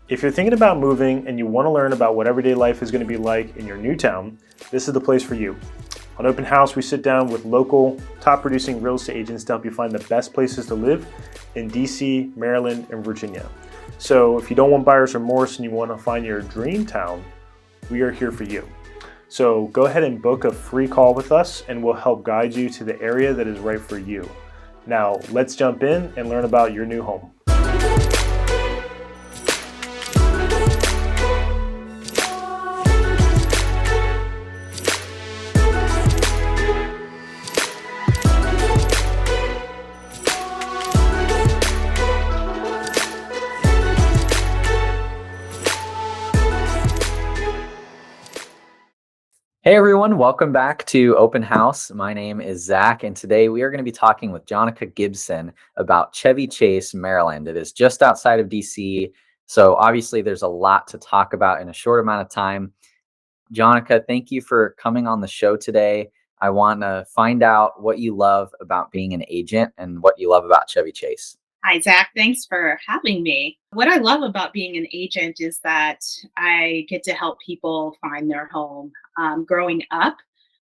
If you're thinking about moving and you want to learn about what everyday life is going to be like in your new town, this is the place for you. On Open House, we sit down with local, top producing real estate agents to help you find the best places to live in DC, Maryland, and Virginia. So if you don't want buyer's remorse and you want to find your dream town, we are here for you. So go ahead and book a free call with us and we'll help guide you to the area that is right for you. Now, let's jump in and learn about your new home. Hey everyone, welcome back to Open House. My name is Zach, and today we are going to be talking with Jonica Gibson about Chevy Chase, Maryland. It is just outside of DC, so obviously there's a lot to talk about in a short amount of time. Jonica, thank you for coming on the show today. I want to find out what you love about being an agent and what you love about Chevy Chase. Hi, Zach. Thanks for having me. What I love about being an agent is that I get to help people find their home. Growing up,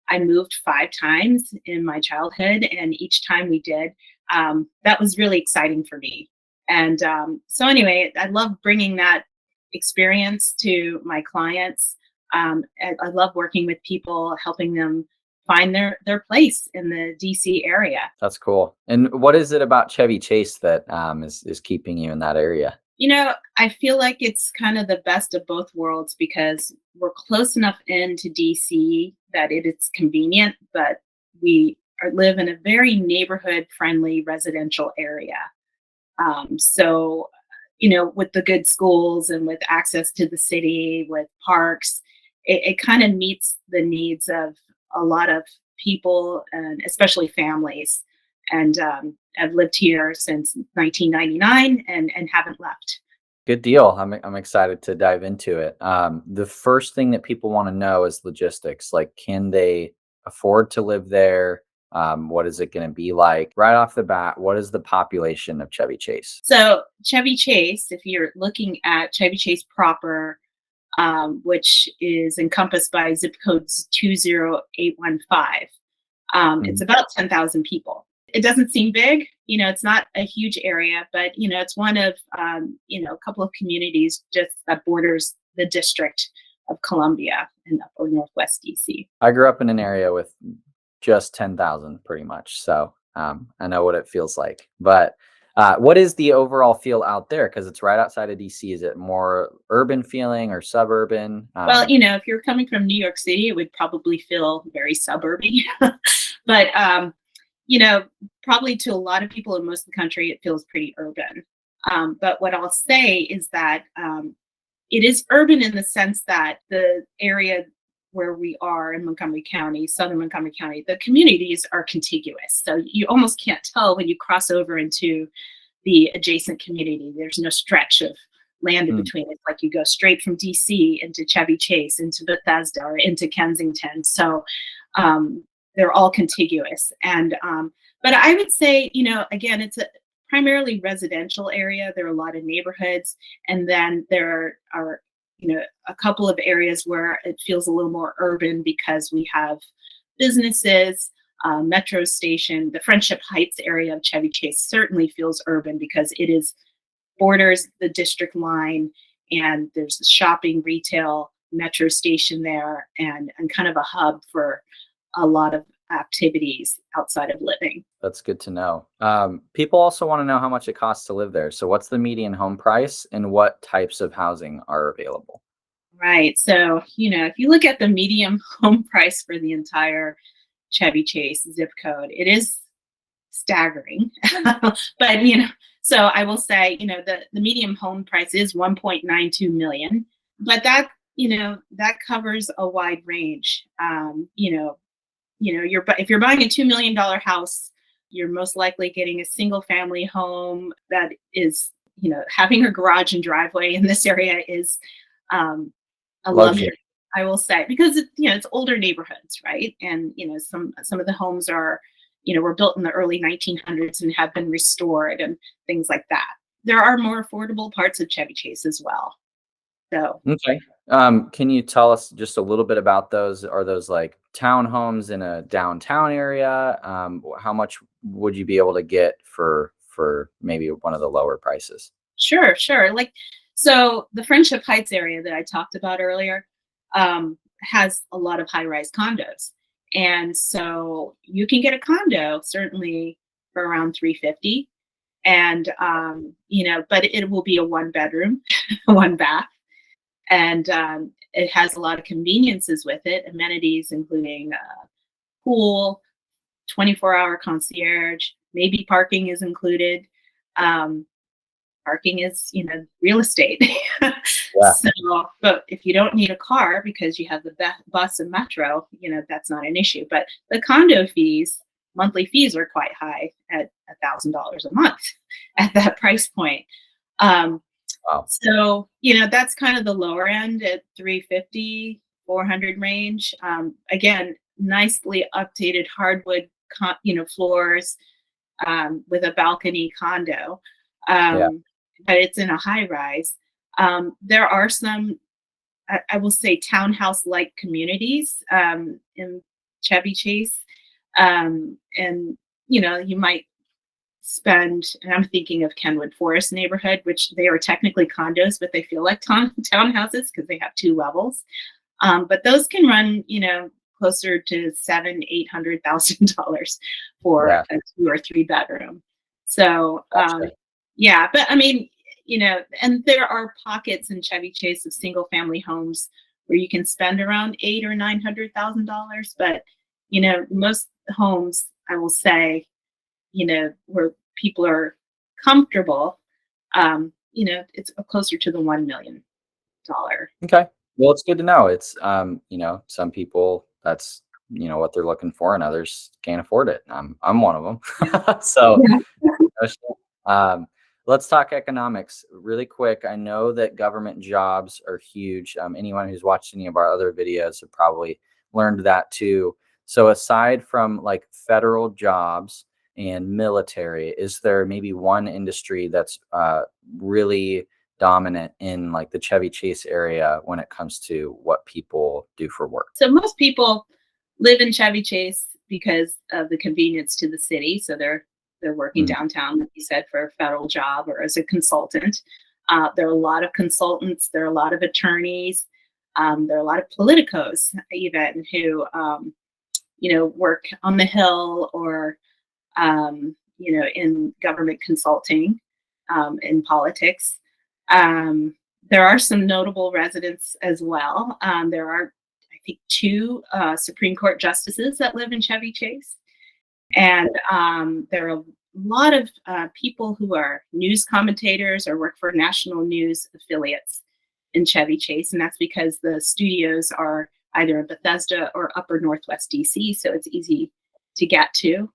I moved 5 times in my childhood, and each time we did, that was really exciting for me. And so anyway, I love bringing that experience to my clients. I love working with people, helping them find their place in the DC area. That's cool. And what is it about Chevy Chase that is keeping you in that area? You know, I feel like it's kind of the best of both worlds because we're close enough into DC that it's convenient, but we live in a very neighborhood-friendly residential area. So, with the good schools and with access to the city, with parks, it kind of meets the needs of a lot of people, and especially families. And I've lived here since 1999 and haven't left. Good deal. I'm excited to dive into it. The first thing that people want to know is logistics. Like, can they afford to live there? What is it going to be like? Right off the bat, what is the population of Chevy Chase? So Chevy Chase, if you're looking at Chevy Chase proper, which is encompassed by zip codes 20815, it's about 10,000 people. It doesn't seem big, it's not a huge area, but it's one of a couple of communities just that borders the District of Columbia in upper Northwest DC. I grew up in an area with just 10,000 pretty much, so I know what it feels like. But what is the overall feel out there? Because it's right outside of DC. Is it more urban feeling or suburban? Well, if you're coming from New York City, it would probably feel very suburban. But probably to a lot of people in most of the country, it feels pretty urban. But what I'll say is that it is urban in the sense that the area where we are in Montgomery County, southern Montgomery County, the communities are contiguous. So you almost can't tell when you cross over into the adjacent community. There's no stretch of land in between. It's like you go straight from DC into Chevy Chase, into Bethesda, or into Kensington. So they're all contiguous. And but I would say, again, it's a primarily residential area. There are a lot of neighborhoods, and then there are a couple of areas where it feels a little more urban because we have businesses, metro station. The Friendship Heights area of Chevy Chase certainly feels urban because it borders the district line, and there's the shopping, retail, metro station there, and kind of a hub for a lot of activities outside of living. That's good to know. People also want to know how much it costs to live there. So what's the median home price and what types of housing are available? Right. So, if you look at the median home price for the entire Chevy Chase zip code, it is staggering. But, so I will say, the median home price is 1.92 million, but that covers a wide range. If you're buying a $2 million house, you're most likely getting a single family home that is, having a garage and driveway in this area is a luxury, I will say, because it's older neighborhoods, right? And some of the homes are, were built in the early 1900s and have been restored and things like that. There are more affordable parts of Chevy Chase as well. So Okay. Can you tell us just a little bit about those? Are those like townhomes in a downtown area? How much would you be able to get for maybe one of the lower prices? sure, sure. Like, so the Friendship Heights area that I talked about earlier has a lot of high-rise condos, and so you can get a condo certainly for around 350, and but it will be a one bedroom, one bath, and it has a lot of conveniences with it, amenities including pool, 24-hour concierge, maybe parking is included. Um, Parking is, real estate. Yeah. So, but if you don't need a car because you have the bus and metro, that's not an issue. But the condo fees, monthly fees are quite high at $1,000 a month at that price point. Um, Wow. so, that's kind of the lower end at 350, 400 range. Again, nicely updated hardwood, floors, with a balcony condo. Yeah. Um, but it's in a high rise. There are some, I will say, townhouse-like communities in Chevy Chase, and you might spend. And I'm thinking of Kenwood Forest neighborhood, which they are technically condos, but they feel like townhouses because they have two levels. But those can run, closer to $700,000-800,000 for Yeah. a 2 or 3 bedroom. So, Gotcha. yeah, but I mean, and there are pockets in Chevy Chase of single family homes where you can spend around $800,000 or $900,000. But most homes, I will say, where people are comfortable, it's closer to the $1 million. Okay. Well, it's good to know. It's some people that's what they're looking for, and others can't afford it. I'm one of them. So Yeah. no shit. Um, let's talk economics really quick. I know that government jobs are huge. Anyone who's watched any of our other videos have probably learned that too. So aside from like federal jobs and military, is there maybe one industry that's really dominant in like the Chevy Chase area when it comes to what people do for work? So most people live in Chevy Chase because of the convenience to the city. So they're working Mhm. downtown, like you said, for a federal job or as a consultant. There are a lot of consultants. There are a lot of attorneys. There are a lot of politicos even who work on the Hill or in government consulting, in politics. Um, there are some notable residents as well. There are, I think, two Supreme Court justices that live in Chevy Chase. And there are a lot of people who are news commentators or work for national news affiliates in Chevy Chase. And that's because the studios are either in Bethesda or upper Northwest DC. So it's easy to get to.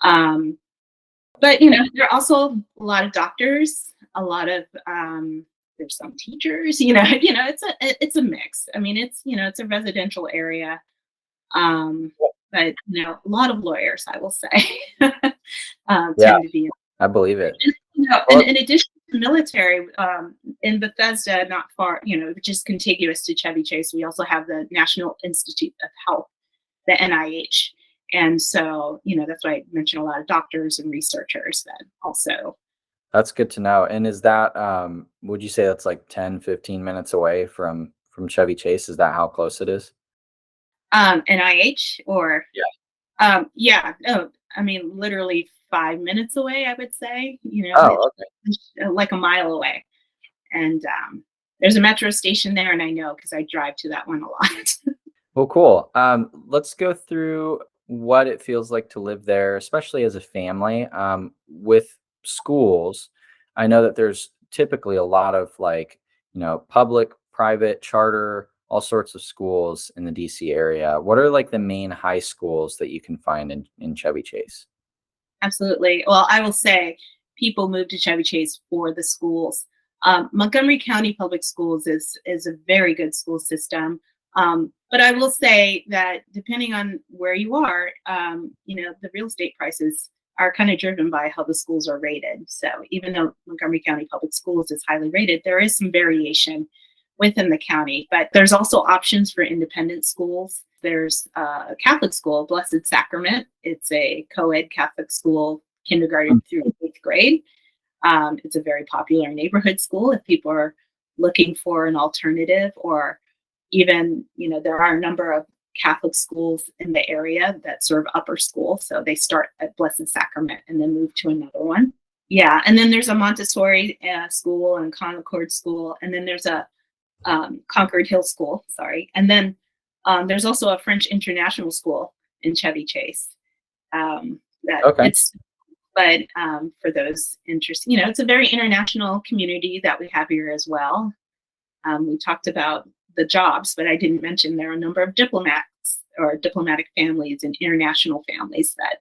Um, but there are also a lot of doctors, a lot of there's some teachers. It's a mix. I mean, it's a residential area, um, but a lot of lawyers, I will say, Yeah, tend to be. I believe it. And Well, in addition to military, in Bethesda, not far, which is contiguous to Chevy Chase, we also have the National Institute of Health, the NIH. And so, that's why I mentioned a lot of doctors and researchers that also. that's good to know. And is that would you say that's like 10, 15 minutes away from Chevy Chase? Is that how close it is? NIH or, Yeah. yeah, no, I mean, literally 5 minutes away, I would say, Oh, okay. like a mile away. And there's a metro station there, and I know because I drive to that one a lot. Well, cool. Let's go through what it feels like to live there, especially as a family. With schools, I know that there's typically a lot of like, public, private, charter, all sorts of schools in the DC area. What are like the main high schools that you can find in Chevy Chase? Absolutely. Well, I will say people move to Chevy Chase for the schools. Montgomery County Public Schools is a very good school system. But I will say that depending on where you are, the real estate prices are kind of driven by how the schools are rated. So even though Montgomery County Public Schools is highly rated, there is some variation within the county. But there's also options for independent schools. There's a Catholic school, Blessed Sacrament. It's a co-ed Catholic school, kindergarten through 8th grade. It's a very popular neighborhood school if people are looking for an alternative, or even, there are a number of Catholic schools in the area that serve upper school. So they start at Blessed Sacrament and then move to another one. Yeah. And then there's a Montessori school and Concord school. And then there's a Concord Hill School, sorry. And then there's also a French International School in Chevy Chase. Okay. But for those interested, it's a very international community that we have here as well. We talked about the jobs, but I didn't mention there are a number of diplomats or diplomatic families and international families that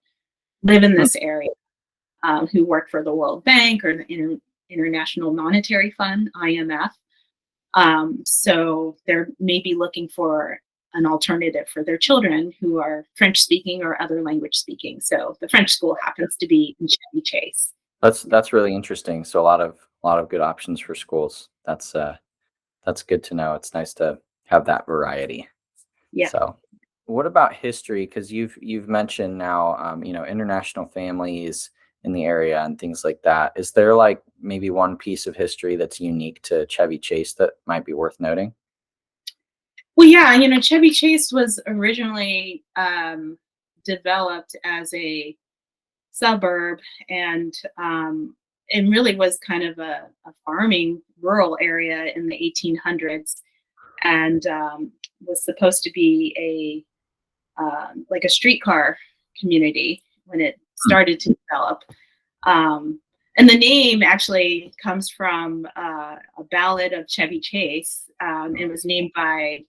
live in this area who work for the World Bank or the International Monetary Fund, IMF. So they're maybe looking for an alternative for their children who are French speaking or other language speaking. So the French school happens to be in Chevy Chase. That's really interesting. So a lot of good options for schools. That's good to know. It's nice to have that variety. Yeah. So what about history? Because you've mentioned now international families in the area and things like that. Is there like maybe one piece of history that's unique to Chevy Chase that might be worth noting? Well, yeah, Chevy Chase was originally developed as a suburb, and really was kind of a farming rural area in the 1800s, and was supposed to be like a streetcar community when it started to develop. And the name actually comes from a ballad of Chevy Chase. It was named by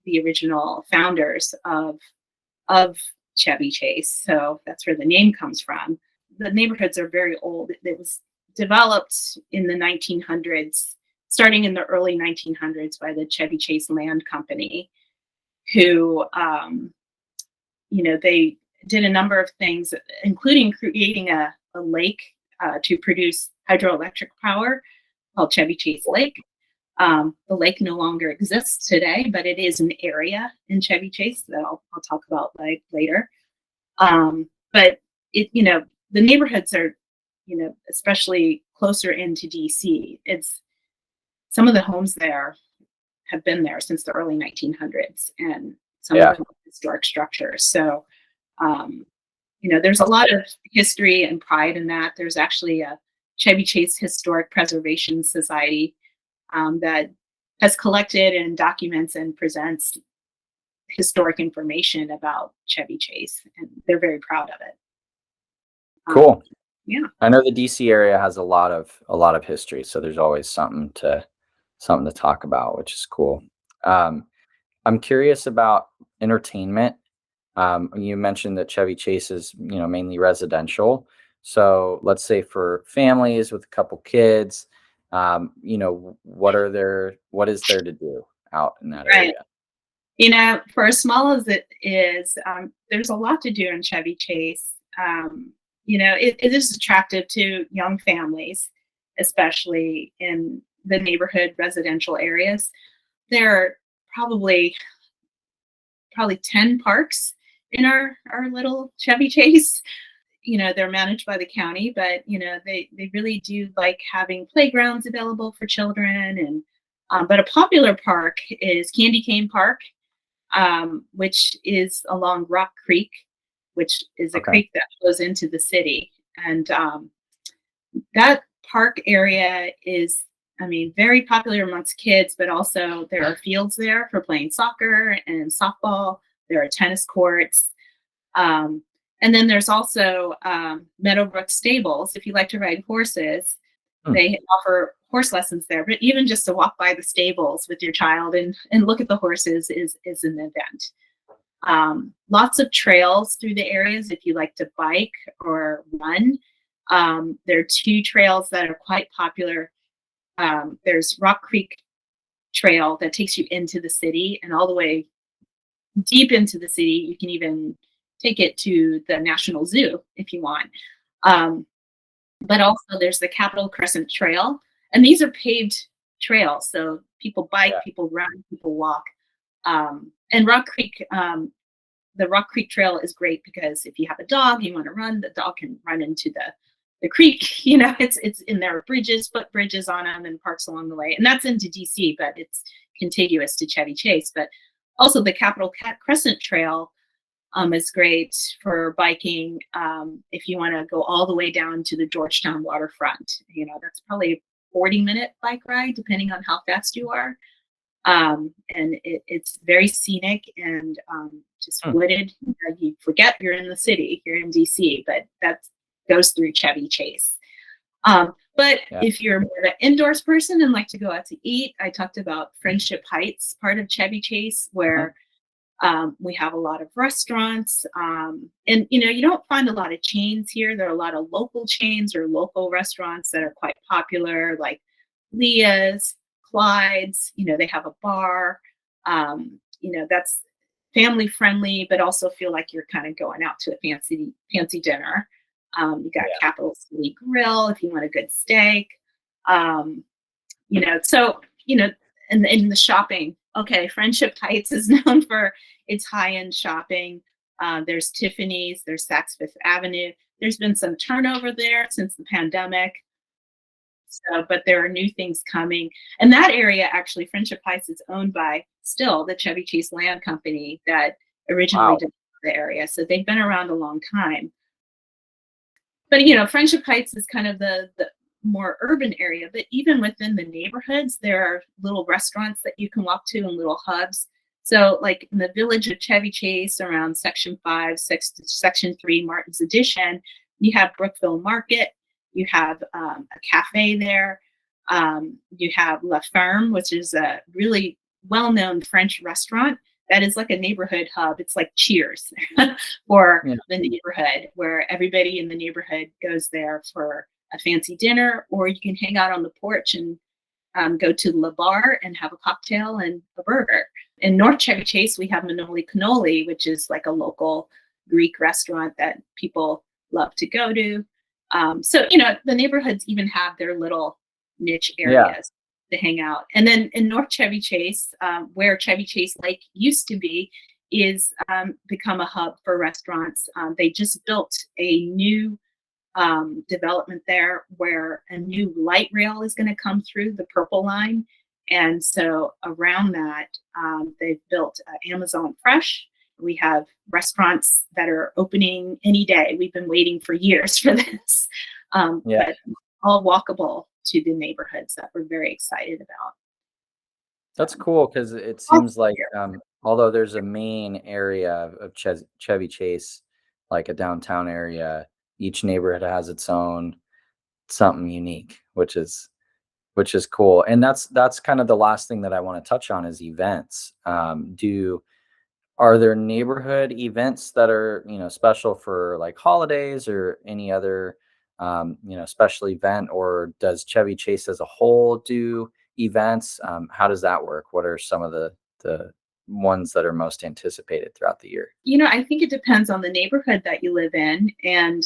the original founders of Chevy Chase. So that's where the name comes from. The neighborhoods are very old. It was developed in the 1900s, starting in the early 1900s by the Chevy Chase Land Company, who, they did a number of things, including creating a lake to produce hydroelectric power called Chevy Chase Lake. The lake no longer exists today, but it is an area in Chevy Chase that I'll talk about later. But the neighborhoods are, especially closer into DC. It's some of the homes there have been there since the early 1900s, and some of them are historic structures. So, there's a lot of history and pride in that. There's actually a Chevy Chase Historic Preservation Society that has collected and documents and presents historic information about Chevy Chase, and they're very proud of it. Cool. Yeah. I know the DC area has a lot of history, so there's always something to talk about, which is cool. I'm curious about entertainment. You mentioned that Chevy Chase is, mainly residential. So let's say for families with a couple kids, what is there to do out in that area? For as small as it is, there's a lot to do in Chevy Chase. It is attractive to young families, especially in the neighborhood residential areas. There are probably 10 parks in our little Chevy Chase. They're managed by the county, but they really do like having playgrounds available for children. And but a popular park is Candy Cane Park, which is along Rock Creek, which is a creek that flows into the city. And that park area is, very popular amongst kids, but also there are fields there for playing soccer and softball. There are tennis courts. And then there's also Meadowbrook Stables. If you like to ride horses, they offer horse lessons there. But even just to walk by the stables with your child and look at the horses is an event. Lots of trails through the areas if you like to bike or run. There are 2 trails that are quite popular. There's Rock Creek Trail that takes you into the city, and all the way deep into the city. You can even take it to the National Zoo if you want. But also there's the Capitol Crescent Trail, and these are paved trails. So people bike, Yeah. people run, people walk. And Rock Creek, the Rock Creek Trail is great because if you have a dog, you want to run, the dog can run into the creek. You know, it's in there are bridges, footbridges on them, and parks along the way. And that's into DC, but it's contiguous to Chevy Chase. But also the Capitol Crescent Trail is great for biking. If you want to go all the way down to the Georgetown waterfront, you know, that's probably a 40-minute bike ride, depending on how fast you are. And it's very scenic and just wooded. You forget you're in the city, you're in DC, but that goes through Chevy Chase. But if you're more an indoors person and like to go out to eat, I talked about Friendship Heights, part of Chevy Chase, where we have a lot of restaurants. And, you know, you don't find a lot of chains here. There are a lot of local chains or local restaurants that are quite popular, like Leah's, Clyde's. You know, they have a bar. You know, that's family friendly, but also feel like you're kind of going out to a fancy dinner. You got Capital City Grill if you want a good steak. You know, so, you know, and in the shopping, okay, Friendship Heights is known for its high-end shopping. There's Tiffany's, there's Saks Fifth Avenue. There's been some turnover there since the pandemic. So, but there are new things coming. And that area, actually, Friendship Heights is owned by still the Chevy Chase Land Company that originally developed the area. So they've been around a long time. But, you know, Friendship Heights is kind of the more urban area, but even within the neighborhoods, there are little restaurants that you can walk to and little hubs. So like in the village of Chevy Chase around Section 5, Section 3, Martin's Addition, you have Brookville Market, you have a cafe there, you have La Ferme, which is a really well-known French restaurant that is like a neighborhood hub. It's like Cheers for the neighborhood, where everybody in the neighborhood goes there for a fancy dinner, or you can hang out on the porch and go to the bar and have a cocktail and a burger. In North Chevy Chase, we have Manoli Cannoli, which is like a local Greek restaurant that people love to go to. So, you know, the neighborhoods even have their little niche areas to hang out. And then in North Chevy Chase, where Chevy Chase Lake used to be, is become a hub for restaurants. They just built a new development there where a new light rail is going to come through, the Purple Line. And so around that, they've built Amazon Fresh. We have restaurants that are opening any day. We've been waiting for years for this, but all walkable to the neighborhoods that we're very excited about. That's cool, because it seems like although there's a main area of Chevy Chase, like a downtown area, each neighborhood has its own something unique, which is cool. And that's kind of the last thing that I want to touch on is events. Are there neighborhood events that are, you know, special for like holidays or any other, you know, special event, or does Chevy Chase as a whole do events? How does that work? What are some of the ones that are most anticipated throughout the year? You know, I think it depends on the neighborhood that you live in. And,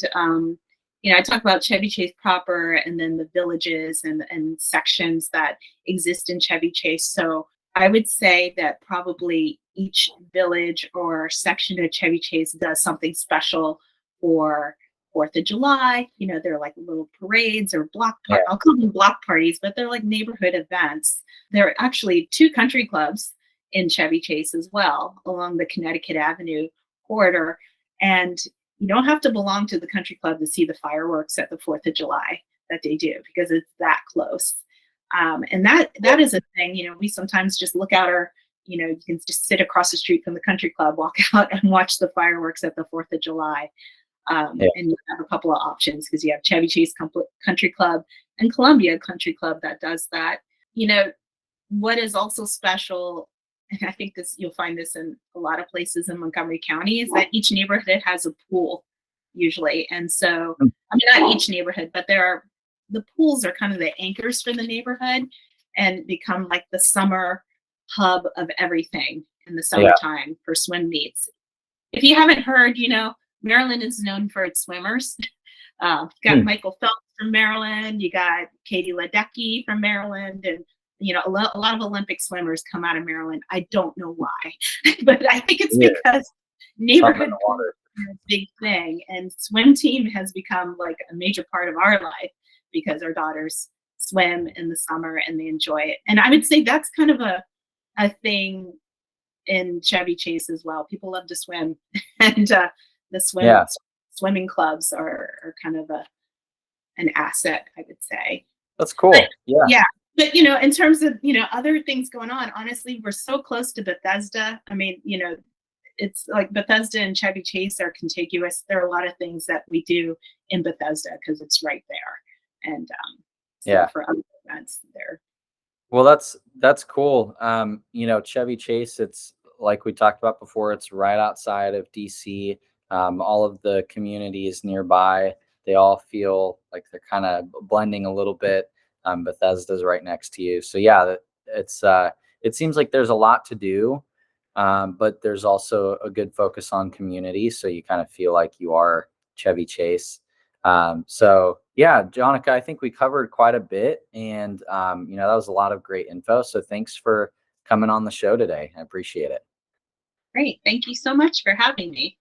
you know, I talk about Chevy Chase proper and then the villages and sections that exist in Chevy Chase. So I would say that probably each village or section of Chevy Chase does something special for 4th of July. You know, they're like little parades or I'll call them block parties, but they're like neighborhood events. There are actually 2 country clubs in Chevy Chase as well along the Connecticut Avenue corridor. And you don't have to belong to the country club to see the fireworks at the 4th of July that they do, because it's that close. And that is a thing, you know, we sometimes just look out you know, you can just sit across the street from the country club, walk out and watch the fireworks at the 4th of July. And you have a couple of options because you have Chevy Chase Country Club and Columbia Country Club that does that. You know, what is also special, and I think you'll find this in a lot of places in Montgomery County, is that each neighborhood has a pool usually. And so, I mean, not each neighborhood, but the pools are kind of the anchors for the neighborhood and become like the summer hub of everything in the summertime for swim meets. If you haven't heard, you know, Maryland is known for its swimmers. You got Michael Phelps from Maryland. You got Katie Ledecky from Maryland. And a lot of Olympic swimmers come out of Maryland. I don't know why, but I think it's Yeah. because Something in neighborhood the water. is a big thing, and swim team has become like a major part of our life because our daughters swim in the summer and they enjoy it. And I would say that's kind of a thing in Chevy Chase as well. People love to swim, and the Yeah. swimming clubs are kind of an asset, I would say. That's cool. But, Yeah. yeah, but in terms of other things going on, honestly, we're so close to Bethesda. I mean, it's like Bethesda and Chevy Chase are contiguous. There are a lot of things that we do in Bethesda because it's right there, and so Yeah. for other events there. Well, that's cool. Chevy Chase, it's like we talked about before, it's right outside of DC. All of the communities nearby, they all feel like they're kind of blending a little bit. Bethesda's right next to you. So yeah, it seems like there's a lot to do, but there's also a good focus on community. So you kind of feel like you are Chevy Chase. So yeah, Jonica, I think we covered quite a bit, and that was a lot of great info. So thanks for coming on the show today. I appreciate it. Great. Thank you so much for having me.